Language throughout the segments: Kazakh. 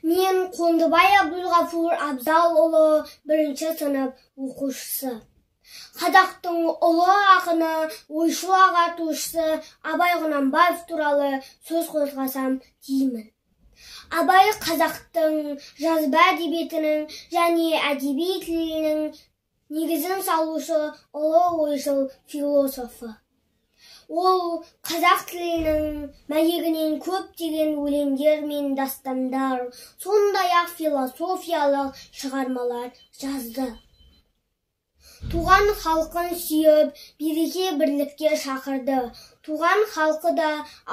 Мен Қондыбай Абдулғафур Абзалұлы 1-ші сынып оқушысы. Қазақтың ұлы ақыны, ойшыл ағартушысы Абай Құнанбаев туралы сөз қозғасам деймін. Абай қазақтың жазба әдебиетінің және әдеби тілінің негізін салушы ұлы ойшыл философы. Ол қазақ тілінің мәйегінен көптеген өлеңдер мен дастандар, сондай-ақ философиялық шығармалар жазды. Туған халқын сүйіп, береке-бірлікке шақырды. Туған халқы да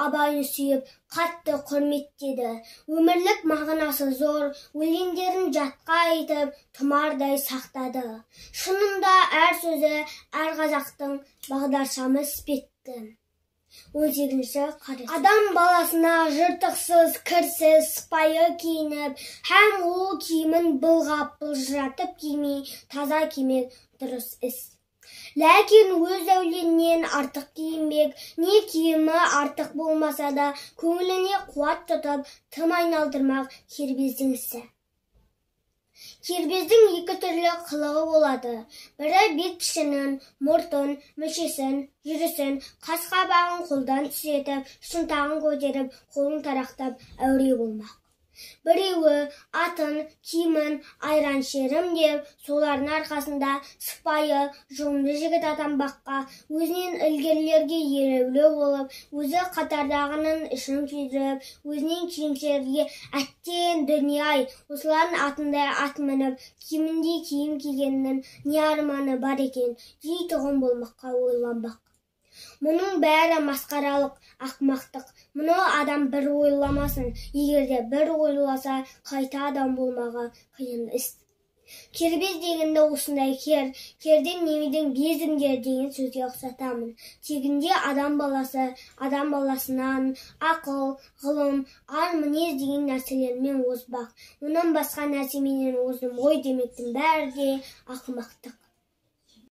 Абайды сүйіп, қатты құрметтеді. Өмірлік мағынасы зор, өлеңдерін жатқа айтып, тұмардай сақтады. Шынында әр сөзі әр қазақтың бағдаршамы іспетті. 18-ші қареспе. Адам баласына жыртықсыз, кірсіз, сыпайы киініп, һәм ол киімін былғап, былжыратып кимей, таза кимек дұрыс іс. Ләкин өз әулетінен артық киінбек, не киімі артық болмаса да, көңіліне қуат тұтып, тым айналдырмақ кербездің ісі. Кербездің екі түрлі қылығы болады. Бірі бет пішінін, мұртын, мүшесін, жүрісін, қас-қабағын қолдан түзетіп, шынтағын көтеріп, қолын тарақтап әуре болмақ. Біреуі атын, киімін айраншерім деп, солардың арқасында сыпайы, жұғымды жігіт атанбаққа, өзінен ілгерілерге ереулі болып, өзі қатардағының ішін күйдіріп, өзінен кейіншілерге әттен дүние-ай, осылардың атындай ат мініп, киіміндей киім кигеннің не арманы бар екен, дейтұғын болмаққа ойланбақ. Мұның бәрі масқаралық, ақмақтық. Мұны адам бір ойламасын, егерде бір ойласа, қайта адам болмаға қиын іс. Кербез дегенде осындай керден немеден безіңдер деген сөзге ұқсатамын. Тегінде адам баласынан ақыл, ғылым, ар-мінез деген нәрселермен озбақ. Онан басқа нәрсеменен оздым ғой демектің бәрі де ақымақтық.